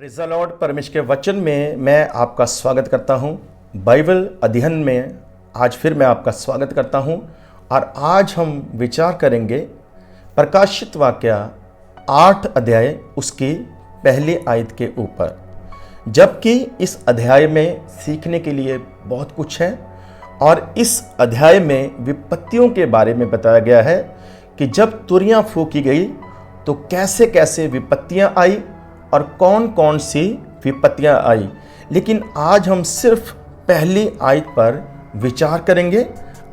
Praise the Lord. परमेश्वर के वचन में मैं आपका स्वागत करता हूं। बाइबल अध्ययन में आज फिर मैं आपका स्वागत करता हूं और आज हम विचार करेंगे प्रकाशित वाक्य 8 अध्याय उसकी पहली आयत के ऊपर। जबकि इस अध्याय में सीखने के लिए बहुत कुछ है और इस अध्याय में विपत्तियों के बारे में बताया गया है कि जब तुरियां फूंकी गई तो कैसे कैसे विपत्तियां आई और कौन कौन सी विपत्तियां आई। लेकिन आज हम सिर्फ पहली आयत पर विचार करेंगे।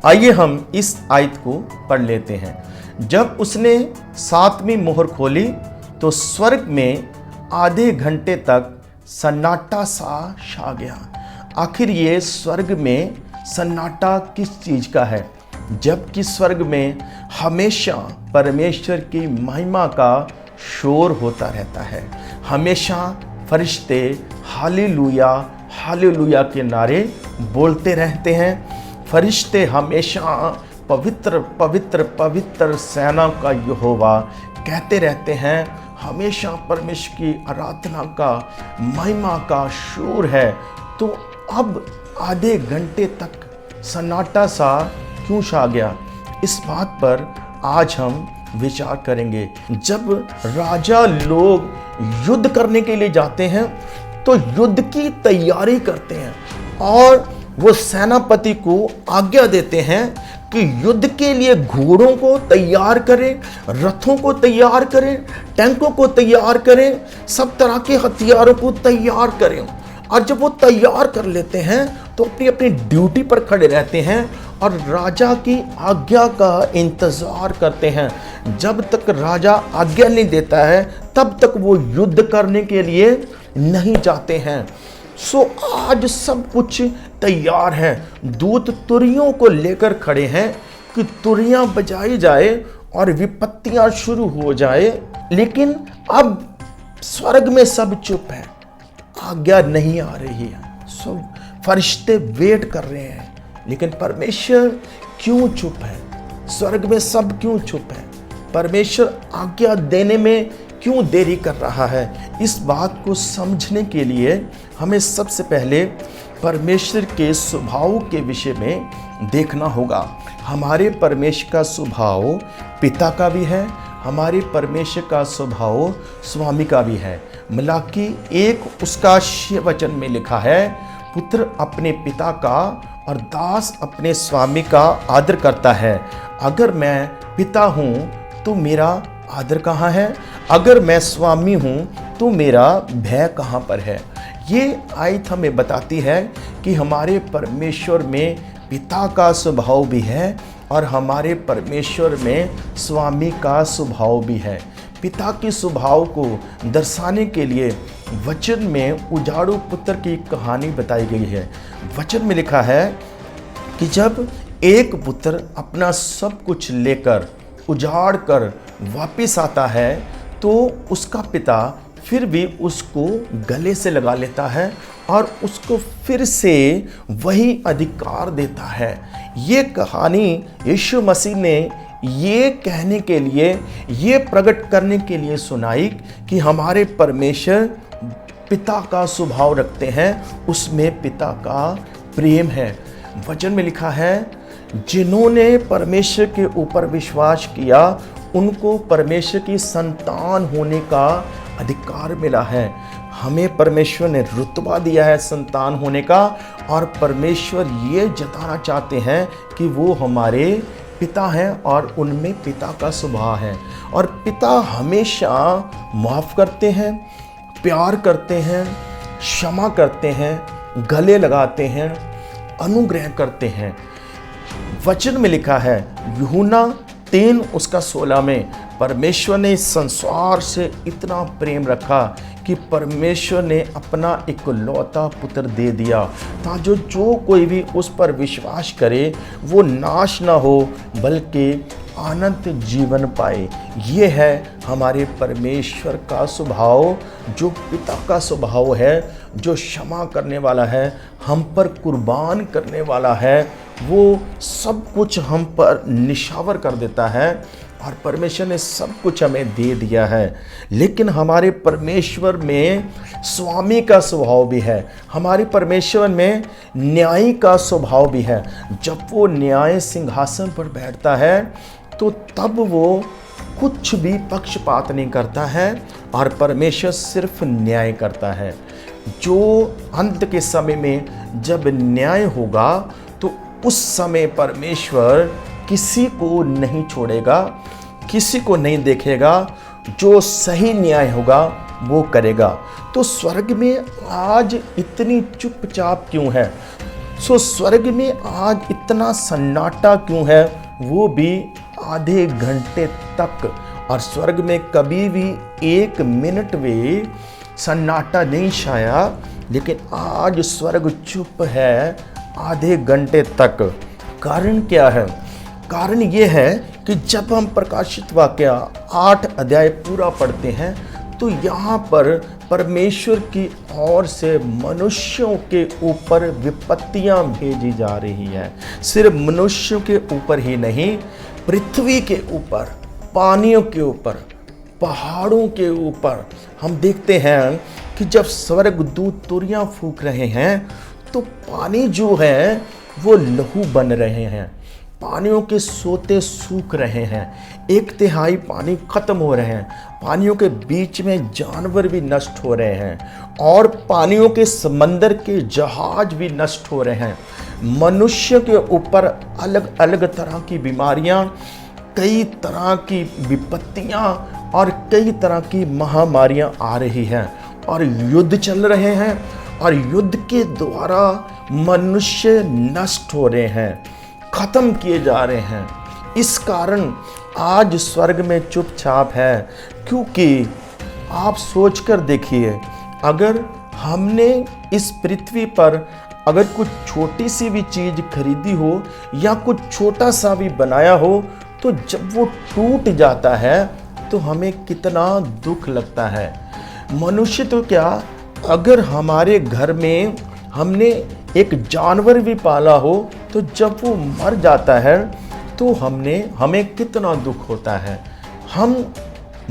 आइए हम इस आयत को पढ़ लेते हैं। जब उसने 7वीं मोहर खोली तो स्वर्ग में आधे घंटे तक सन्नाटा सा छा गया। आखिर ये स्वर्ग में सन्नाटा किस चीज का है? जबकि स्वर्ग में हमेशा परमेश्वर की महिमा का शोर होता रहता है। हमेशा फरिश्ते हालेलुया हालेलुया के नारे बोलते रहते हैं। फरिश्ते हमेशा पवित्र पवित्र पवित्र सेना का यहोवा कहते रहते हैं। हमेशा परमेश्वर की आराधना का महिमा का शोर है। तो अब आधे घंटे तक सन्नाटा सा क्यों छा गया? इस बात पर आज हम विचार करेंगे। जब राजा लोग युद्ध करने के लिए जाते हैं तो युद्ध की तैयारी करते हैं और वो सेनापति को आज्ञा देते हैं कि युद्ध के लिए घोड़ों को तैयार करें, रथों को तैयार करें, टैंकों को तैयार करें, सब तरह के हथियारों को तैयार करें। और जब वो तैयार कर लेते हैं तो अपनी अपनी ड्यूटी पर खड़े रहते हैं और राजा की आज्ञा का इंतजार करते हैं। जब तक राजा आज्ञा नहीं देता है तब तक वो युद्ध करने के लिए नहीं जाते हैं। सो आज सब कुछ तैयार है। दूत तुरियों को लेकर खड़े हैं कि तुरियां बजाई जाए और विपत्तियां शुरू हो जाए। लेकिन अब स्वर्ग में सब चुप है, आज्ञा नहीं आ रही है। सब फरिश्ते वेट कर रहे हैं। लेकिन परमेश्वर क्यों चुप है? स्वर्ग में सब क्यों चुप है? परमेश्वर आज्ञा देने में क्यों देरी कर रहा है? इस बात को समझने के लिए हमें सबसे पहले परमेश्वर के स्वभाव के विषय में देखना होगा। हमारे परमेश्वर का स्वभाव पिता का भी है, हमारे परमेश्वर का स्वभाव स्वामी का भी है। मलाकी 1 उसका 6 वचन में लिखा है, पुत्र अपने पिता का और दास अपने स्वामी का आदर करता है। अगर मैं पिता हूँ तो मेरा आदर कहाँ है? अगर मैं स्वामी हूँ तो मेरा भय कहाँ पर है? ये आयत हमें बताती है कि हमारे परमेश्वर में पिता का स्वभाव भी है और हमारे परमेश्वर में स्वामी का स्वभाव भी है। पिता के स्वभाव को दर्शाने के लिए वचन में उजाड़ू पुत्र की कहानी बताई गई है। वचन में लिखा है कि जब एक पुत्र अपना सब कुछ लेकर उजाड़ कर वापिस आता है तो उसका पिता फिर भी उसको गले से लगा लेता है और उसको फिर से वही अधिकार देता है। ये कहानी यीशु मसीह ने ये कहने के लिए, ये प्रकट करने के लिए सुनाई कि हमारे परमेश्वर पिता का स्वभाव रखते हैं, उसमें पिता का प्रेम है। वचन में लिखा है, जिन्होंने परमेश्वर के ऊपर विश्वास किया उनको परमेश्वर की संतान होने का अधिकार मिला है। हमें परमेश्वर ने रुतबा दिया है संतान होने का और परमेश्वर ये जताना चाहते हैं कि वो हमारे पिता हैं और उनमें पिता का स्वभाव है। और पिता हमेशा माफ़ करते हैं, प्यार करते हैं, क्षमा करते हैं, गले लगाते हैं, अनुग्रह करते हैं। वचन में लिखा है यूहन्ना 3 उसका 16 में, परमेश्वर ने इस संसार से इतना प्रेम रखा कि परमेश्वर ने अपना इकलौता पुत्र दे दिया ताकि जो कोई भी उस पर विश्वास करे वो नाश ना हो बल्कि अनंत जीवन पाए। ये है हमारे परमेश्वर का स्वभाव, जो पिता का स्वभाव है, जो क्षमा करने वाला है, हम पर कुर्बान करने वाला है। वो सब कुछ हम पर निशावर कर देता है और परमेश्वर ने सब कुछ हमें दे दिया है। लेकिन हमारे परमेश्वर में स्वामी का स्वभाव भी है, हमारे परमेश्वर में न्यायी का स्वभाव भी है। जब वो न्याय सिंहासन पर बैठता है तो तब वो कुछ भी पक्षपात नहीं करता है और परमेश्वर सिर्फ न्याय करता है। जो अंत के समय में जब न्याय होगा तो उस समय परमेश्वर किसी को नहीं छोड़ेगा, किसी को नहीं देखेगा, जो सही न्याय होगा वो करेगा। तो स्वर्ग में आज इतनी चुपचाप क्यों है? स्वर्ग में आज इतना सन्नाटा क्यों है, वो भी आधे घंटे तक। और स्वर्ग में कभी भी 1 मिनट भी सन्नाटा नहीं छाया, लेकिन आज स्वर्ग चुप है आधे घंटे तक। कारण क्या है? कारण ये है कि जब हम प्रकाशित वाक्य 8 अध्याय पूरा पढ़ते हैं तो यहाँ पर परमेश्वर की ओर से मनुष्यों के ऊपर विपत्तियाँ भेजी जा रही है। सिर्फ मनुष्यों के ऊपर ही नहीं, पृथ्वी के ऊपर, पानियों के ऊपर, पहाड़ों के ऊपर। हम देखते हैं कि जब स्वर्गदूत तुरियां फूंक रहे हैं तो पानी जो है वो लहू बन रहे हैं, पानियों के सोते सूख रहे हैं, 1/3 पानी खत्म हो रहे हैं, पानियों के बीच में जानवर भी नष्ट हो रहे हैं और पानियों के समंदर के जहाज भी नष्ट हो रहे हैं। मनुष्य के ऊपर अलग अलग तरह की बीमारियां, कई तरह की विपत्तियां और कई तरह की महामारियां आ रही हैं और युद्ध चल रहे हैं और युद्ध के द्वारा मनुष्य नष्ट हो रहे हैं, खत्म किए जा रहे हैं। इस कारण आज स्वर्ग में चुपचाप है, क्योंकि आप सोचकर देखिए, अगर हमने इस पृथ्वी पर अगर कुछ छोटी सी भी चीज खरीदी हो या कुछ छोटा सा भी बनाया हो तो जब वो टूट जाता है तो हमें कितना दुख लगता है। मनुष्य तो क्या, अगर हमारे घर में हमने एक जानवर भी पाला हो तो जब वो मर जाता है तो हमें कितना दुख होता है। हम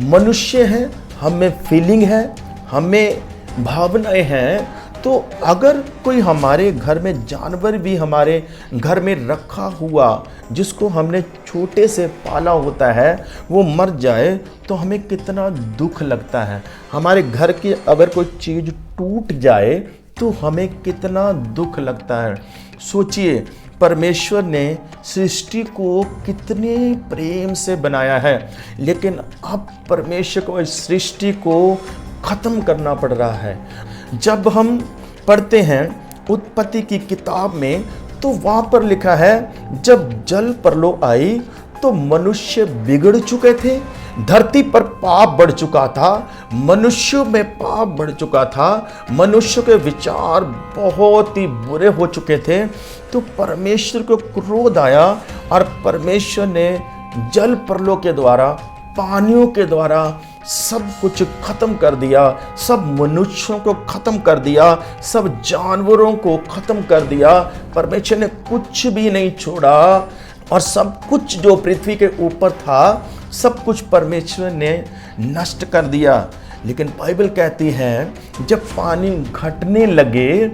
मनुष्य हैं, हमें फीलिंग है, हमें भावनाएं हैं। तो अगर कोई हमारे घर में जानवर भी हमारे घर में रखा हुआ, जिसको हमने छोटे से पाला होता है, वो मर जाए तो हमें कितना दुख लगता है। हमारे घर की अगर कोई चीज़ टूट जाए तो हमें कितना दुख लगता है। सोचिए, परमेश्वर ने सृष्टि को कितने प्रेम से बनाया है, लेकिन अब परमेश्वर को इस सृष्टि को ख़त्म करना पड़ रहा है। जब हम पढ़ते हैं उत्पत्ति की किताब में तो वहाँ पर लिखा है, जब जल प्रलय आई तो मनुष्य बिगड़ चुके थे, धरती पर पाप बढ़ चुका था, मनुष्यों में पाप बढ़ चुका था, मनुष्य के विचार बहुत ही बुरे हो चुके थे। तो परमेश्वर को क्रोध आया और परमेश्वर ने जल प्रलय के द्वारा, पानियों के द्वारा सब कुछ खत्म कर दिया, सब मनुष्यों को खत्म कर दिया, सब जानवरों को खत्म कर दिया। परमेश्वर ने कुछ भी नहीं छोड़ा और सब कुछ जो पृथ्वी के ऊपर था सब कुछ परमेश्वर ने नष्ट कर दिया। लेकिन बाइबल कहती है जब पानी घटने लगे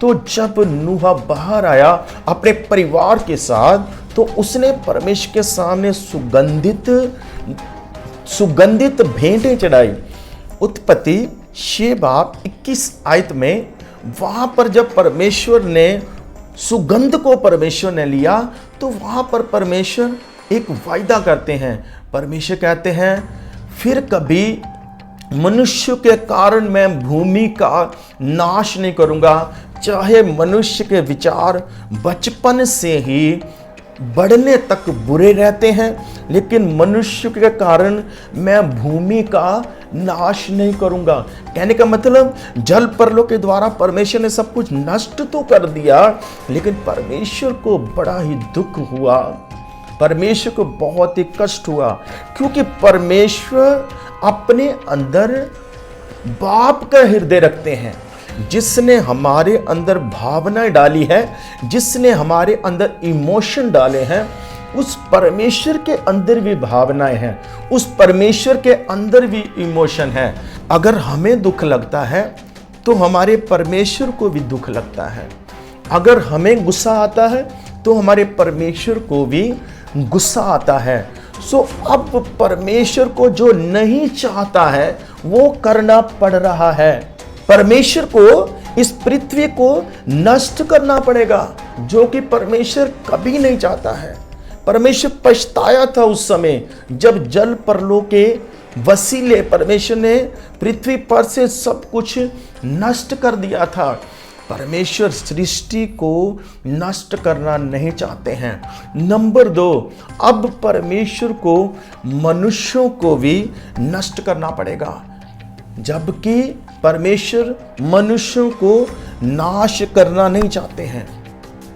तो जब नूह बाहर आया अपने परिवार के साथ, तो उसने परमेश्वर के सामने सुगंधित भेंटें चढ़ाई। उत्पत्ति 6:21 आयत में वहां पर जब परमेश्वर ने सुगंध को परमेश्वर ने लिया तो वहां पर परमेश्वर एक वायदा करते हैं। परमेश्वर कहते हैं, फिर कभी मनुष्य के कारण मैं भूमि का नाश नहीं करूंगा। चाहे मनुष्य के विचार बचपन से ही बढ़ने तक बुरे रहते हैं, लेकिन मनुष्य के कारण मैं भूमि का नाश नहीं करूंगा। कहने का मतलब जल प्रलय के द्वारा परमेश्वर ने सब कुछ नष्ट तो कर दिया, लेकिन परमेश्वर को बड़ा ही दुख हुआ, परमेश्वर को बहुत ही कष्ट हुआ, क्योंकि परमेश्वर अपने अंदर बाप का हृदय रखते हैं। जिसने हमारे अंदर भावनाएं डाली है, जिसने हमारे अंदर इमोशन डाले हैं, उस परमेश्वर के अंदर भी भावनाएं हैं, उस परमेश्वर के अंदर भी इमोशन है। अगर हमें दुख लगता है तो हमारे परमेश्वर को भी दुख लगता है। अगर हमें गुस्सा आता है तो हमारे परमेश्वर को भी गुस्सा आता है। सो अब परमेश्वर को जो नहीं चाहता है वो करना पड़ रहा है। परमेश्वर को इस पृथ्वी को नष्ट करना पड़ेगा, जो कि परमेश्वर कभी नहीं चाहता है। परमेश्वर पछताया था उस समय जब जल परलों के वसीले परमेश्वर ने पृथ्वी पर से सब कुछ नष्ट कर दिया था। परमेश्वर सृष्टि को नष्ट करना नहीं चाहते हैं। नंबर 2, अब परमेश्वर को मनुष्यों को भी नष्ट करना पड़ेगा, जबकि परमेश्वर मनुष्यों को नाश करना नहीं चाहते हैं।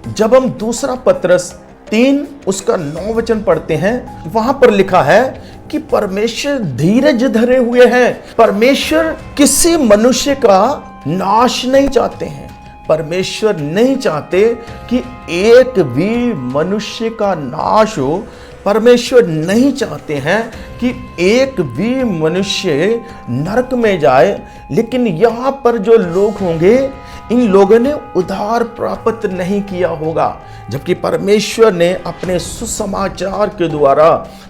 जब हम दूसरा पत्रस 3 उसका 9 वचन पढ़ते हैं, वहां पर लिखा है कि परमेश्वर धीरज धरे हुए हैं। परमेश्वर किसी मनुष्य का नाश नहीं चाहते हैं। परमेश्वर नहीं चाहते कि एक भी मनुष्य का नाश हो। परमेश्वर नहीं चाहते हैं कि एक भी मनुष्य नरक में जाए। लेकिन यहाँ पर जो लोग होंगे, इन लोगों ने उद्धार प्राप्त नहीं किया होगा, जबकि परमेश्वर ने अपने सुसमाचार के द्वारा,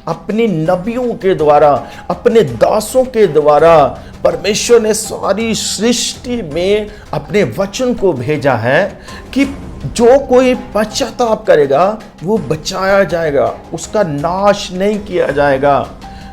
अपनी नबियों के द्वारा, अपने दासों के द्वारा परमेश्वर ने सारी सृष्टि में अपने वचन को भेजा है कि जो कोई पश्चाताप करेगा वो बचाया जाएगा, उसका नाश नहीं किया जाएगा।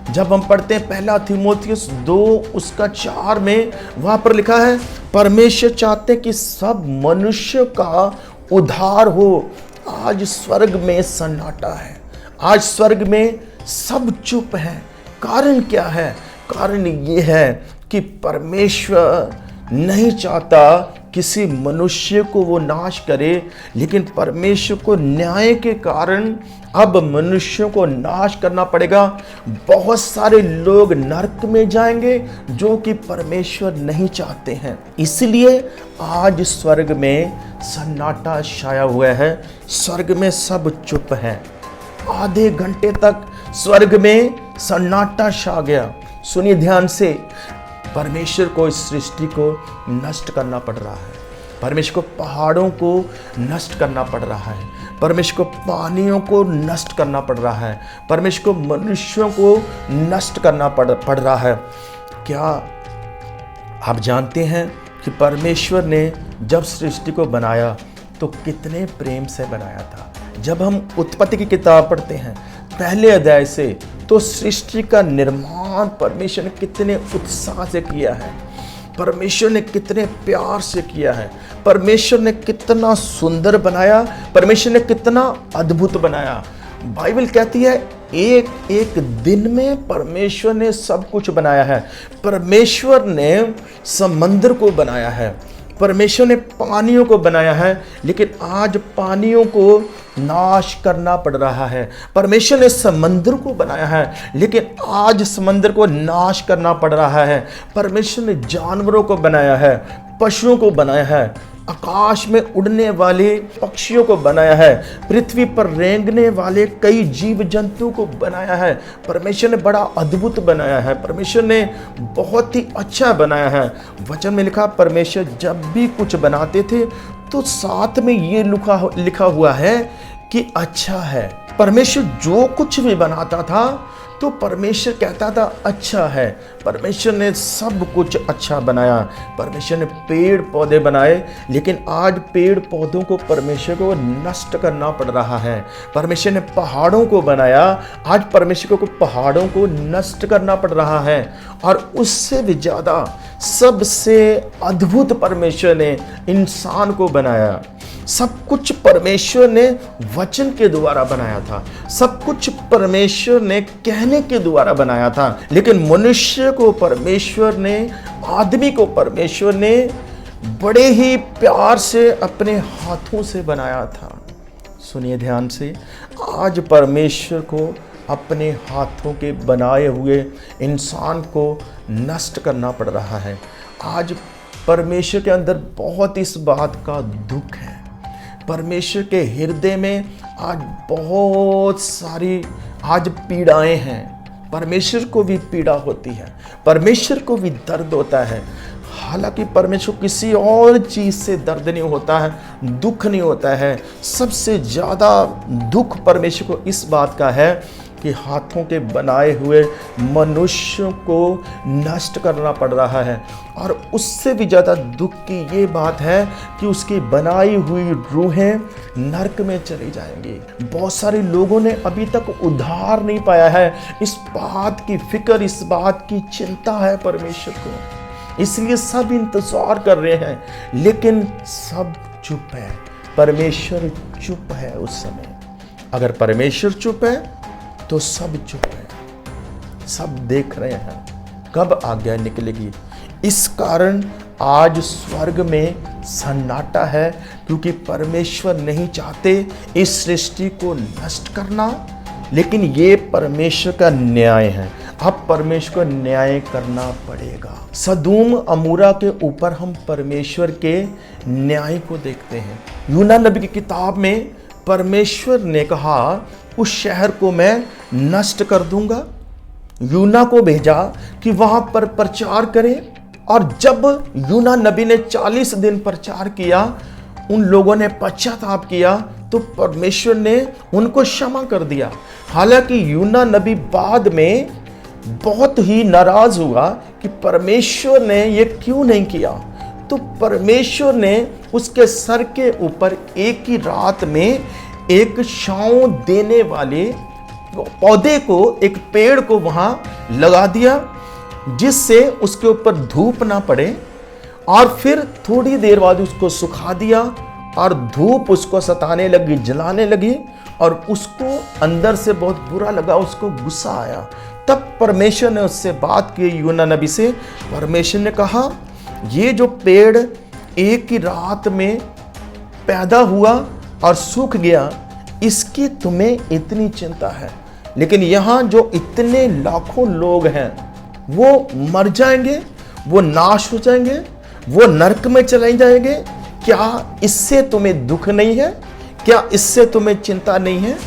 जब हम पढ़ते हैं 1 तीमुथियुस 2 उसका 4 में, वहां पर लिखा है परमेश्वर चाहते कि सब मनुष्य का उद्धार हो। आज स्वर्ग में सन्नाटा है, आज स्वर्ग में सब चुप है। कारण क्या है? कारण ये है कि परमेश्वर नहीं चाहता किसी मनुष्य को वो नाश करे, लेकिन परमेश्वर को न्याय के कारण अब मनुष्यों को नाश करना पड़ेगा। बहुत सारे लोग नरक में जाएंगे जो कि परमेश्वर नहीं चाहते हैं। इसलिए आज स्वर्ग में सन्नाटा छाया हुआ है, स्वर्ग में सब चुप है। आधे घंटे तक स्वर्ग में सन्नाटा छा गया। सुनिए ध्यान से, परमेश्वर को इस सृष्टि को नष्ट करना पड़ रहा है। परमेश्वर को पहाड़ों को नष्ट करना पड़ रहा है। परमेश्वर को पानियों को नष्ट करना पड़ रहा है। परमेश्वर को मनुष्यों को नष्ट करना पड़ रहा है। क्या आप जानते हैं कि परमेश्वर ने जब सृष्टि को बनाया तो कितने प्रेम से बनाया था? जब हम उत्पत्ति की किताब पढ़ते हैं पहले अध्याय से, तो सृष्टि का निर्माण परमेश्वर ने कितने उत्साह से किया है, परमेश्वर ने कितने प्यार से किया है, परमेश्वर ने कितना सुंदर बनाया, परमेश्वर ने कितना अद्भुत बनाया। बाइबल कहती है एक एक दिन में परमेश्वर ने सब कुछ बनाया है। परमेश्वर ने समंदर को बनाया है, परमेश्वर ने पानियों को बनाया है, लेकिन आज पानियों को नाश करना पड़ रहा है। परमेश्वर ने समंदर को बनाया है, लेकिन आज समंदर को नाश करना पड़ रहा है। परमेश्वर ने जानवरों को बनाया है, पशुओं को बनाया है, आकाश में उड़ने वाले पक्षियों को बनाया है, पृथ्वी पर रेंगने वाले कई जीव जंतुओं को बनाया है। परमेश्वर ने बड़ा अद्भुत बनाया है, परमेश्वर ने बहुत ही अच्छा बनाया है। वचन में लिखा परमेश्वर जब भी कुछ बनाते थे तो साथ में ये लिखा हुआ है कि अच्छा है। परमेश्वर जो कुछ भी बनाता था तो परमेश्वर कहता था अच्छा है। परमेश्वर ने सब कुछ अच्छा बनाया। परमेश्वर ने पेड़ पौधे बनाए, लेकिन आज पेड़ पौधों को परमेश्वर को नष्ट करना पड़ रहा है। परमेश्वर ने पहाड़ों को बनाया, आज परमेश्वर को पहाड़ों को नष्ट करना पड़ रहा है। और उससे भी ज़्यादा सबसे अद्भुत परमेश्वर ने इंसान को बनाया। सब कुछ परमेश्वर ने वचन के द्वारा बनाया था, सब कुछ परमेश्वर ने कहने के द्वारा बनाया था, लेकिन मनुष्य को परमेश्वर ने, आदमी को परमेश्वर ने बड़े ही प्यार से अपने हाथों से बनाया था। सुनिए ध्यान से, आज परमेश्वर को अपने हाथों के बनाए हुए इंसान को नष्ट करना पड़ रहा है। आज परमेश्वर के अंदर बहुत इस बात का दुख है। परमेश्वर के हृदय में आज बहुत सारी आज पीड़ाएं हैं। परमेश्वर को भी पीड़ा होती है, परमेश्वर को भी दर्द होता है। हालांकि परमेश्वर को किसी और चीज से दर्द नहीं होता है, दुख नहीं होता है। सबसे ज्यादा दुख परमेश्वर को इस बात का है कि हाथों के बनाए हुए मनुष्यों को नष्ट करना पड़ रहा है। और उससे भी ज़्यादा दुख की ये बात है कि उसकी बनाई हुई रूहें नरक में चली जाएंगी। बहुत सारे लोगों ने अभी तक उद्धार नहीं पाया है। इस बात की फिक्र, इस बात की चिंता है परमेश्वर को, इसलिए सब इंतजार कर रहे हैं, लेकिन सब चुप है। परमेश्वर चुप है उस समय। अगर परमेश्वर चुप है तो सब चुप है, सब देख रहे हैं कब आज्ञा निकलेगी। इस कारण आज स्वर्ग में सन्नाटा है, क्योंकि परमेश्वर नहीं चाहते इस सृष्टि को नष्ट करना, लेकिन ये परमेश्वर का न्याय है। अब परमेश्वर को न्याय करना पड़ेगा। सदूम अमूरा के ऊपर हम परमेश्वर के न्याय को देखते हैं। यूना नबी की किताब में परमेश्वर ने कहा उस शहर को मैं नष्ट कर दूंगा। यूना को भेजा कि वहां पर प्रचार करें, और जब यूना नबी ने 40 दिन प्रचार किया, उन लोगों ने पश्चाताप किया, तो परमेश्वर ने उनको क्षमा कर दिया। हालांकि यूना नबी बाद में बहुत ही नाराज हुआ कि परमेश्वर ने ये क्यों नहीं किया। तो परमेश्वर ने उसके सर के ऊपर एक ही रात में एक छांव देने वाले पौधे को, एक पेड़ को वहां लगा दिया, जिससे उसके ऊपर धूप ना पड़े। और फिर थोड़ी देर बाद उसको सुखा दिया, और धूप उसको सताने लगी, जलाने लगी, और उसको अंदर से बहुत बुरा लगा, उसको गुस्सा आया। तब परमेश्वर ने उससे बात की, यूना नबी से। परमेश्वर ने कहा ये जो पेड़ एक ही रात में पैदा हुआ और सूख गया, इसकी तुम्हें इतनी चिंता है, लेकिन यहाँ जो इतने लाखों लोग हैं वो मर जाएंगे, वो नाश हो जाएंगे, वो नरक में चले जाएंगे। क्या इससे तुम्हें दुख नहीं है? क्या इससे तुम्हें चिंता नहीं है?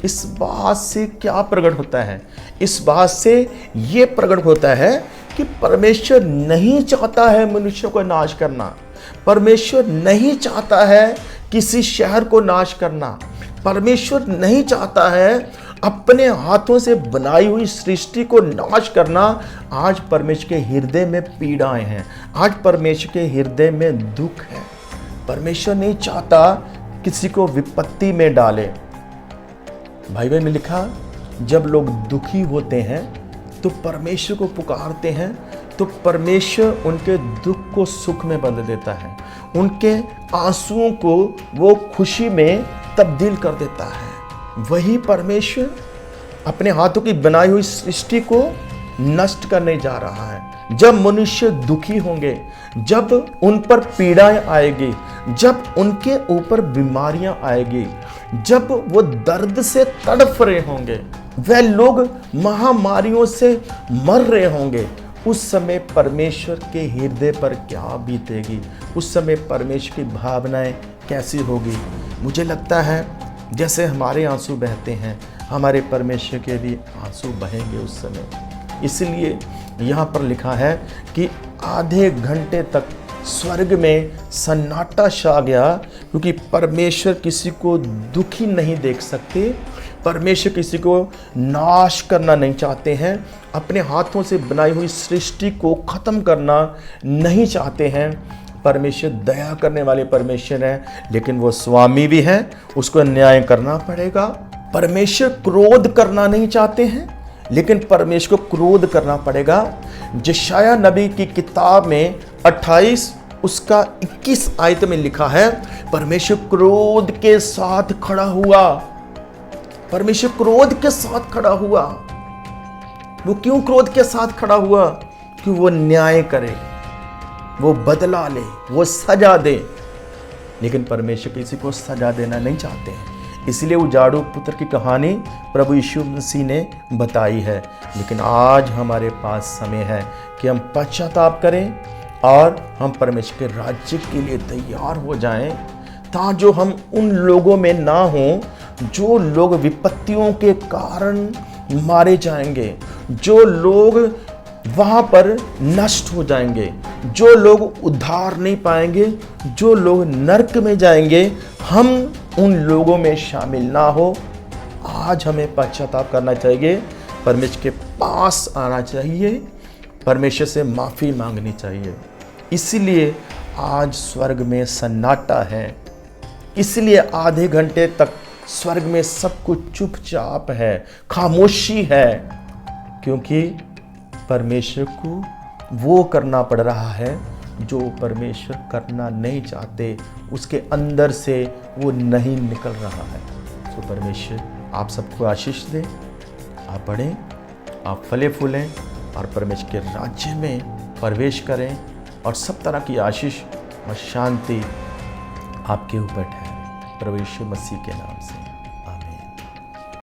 इस बात से क्या प्रकट होता है? इस बात से ये प्रकट होता है कि परमेश्वर नहीं चाहता है मनुष्य को नाश करना। परमेश्वर नहीं चाहता है किसी शहर को नाश करना। परमेश्वर नहीं चाहता है अपने हाथों से बनाई हुई सृष्टि को नाश करना। आज परमेश्वर के हृदय में पीड़ाएं हैं, आज परमेश्वर के हृदय में दुख है। परमेश्वर नहीं चाहता किसी को विपत्ति में डाले। बाइबल में लिखा, जब लोग दुखी होते हैं तो परमेश्वर को पुकारते हैं, तो परमेश्वर उनके दुख को सुख में बदल देता है, उनके आंसुओं को वो खुशी में तब्दील कर देता है। वही परमेश्वर अपने हाथों की बनाई हुई सृष्टि को नष्ट करने जा रहा है। जब मनुष्य दुखी होंगे, जब उन पर पीड़ाएं आएगी, जब उनके ऊपर बीमारियां आएगी, जब वो दर्द से तड़प रहे होंगे, वह लोग महामारियों से मर रहे होंगे, उस समय परमेश्वर के हृदय पर क्या बीतेगी? उस समय परमेश्वर की भावनाएं कैसी होगी? मुझे लगता है जैसे हमारे आंसू बहते हैं, हमारे परमेश्वर के भी आंसू बहेंगे उस समय। इसलिए यहाँ पर लिखा है कि आधे घंटे तक स्वर्ग में सन्नाटा छा गया, क्योंकि परमेश्वर किसी को दुखी नहीं देख सकते। परमेश्वर किसी को नाश करना नहीं चाहते हैं, अपने हाथों से बनाई हुई सृष्टि को ख़त्म करना नहीं चाहते हैं। परमेश्वर दया करने वाले परमेश्वर हैं, लेकिन वो स्वामी भी हैं, उसको न्याय करना पड़ेगा। परमेश्वर क्रोध करना नहीं चाहते हैं, लेकिन परमेश्वर को क्रोध करना पड़ेगा। यशायाह नबी की किताब में 28 उसका 21 आयत में लिखा है, परमेश्वर क्रोध के साथ खड़ा हुआ। परमेश्वर क्रोध के साथ खड़ा हुआ। वो क्यों क्रोध के साथ खड़ा हुआ? कि वो न्याय करे, वो बदला ले, वो सजा दे। लेकिन परमेश्वर किसी को सजा देना नहीं चाहते हैं। इसलिए उजाड़ू पुत्र की कहानी प्रभु यीशु मसीह ने बताई है। लेकिन आज हमारे पास समय है कि हम पश्चाताप करें और हम परमेश्वर के राज्य के लिए तैयार हो जाएं, ताकि हम उन लोगों में ना हों जो लोग विपत्तियों के कारण मारे जाएंगे, जो लोग वहां पर नष्ट हो जाएंगे। जो लोग उद्धार नहीं पाएंगे, जो लोग नरक में जाएंगे, हम उन लोगों में शामिल ना हो। आज हमें पश्चाताप करना चाहिए, परमेश्वर के पास आना चाहिए, परमेश्वर से माफ़ी मांगनी चाहिए। इसीलिए आज स्वर्ग में सन्नाटा है, इसलिए आधे घंटे तक स्वर्ग में सब कुछ चुपचाप है, खामोशी है, क्योंकि परमेश्वर को वो करना पड़ रहा है जो परमेश्वर करना नहीं चाहते, उसके अंदर से वो नहीं निकल रहा है। तो परमेश्वर आप सबको आशीष दे, आप बढ़ें, आप फले फूलें और परमेश्वर के राज्य में प्रवेश करें और सब तरह की आशीष और शांति आपके ऊपर ठहरे, प्रभु यीशु मसीह के नाम से।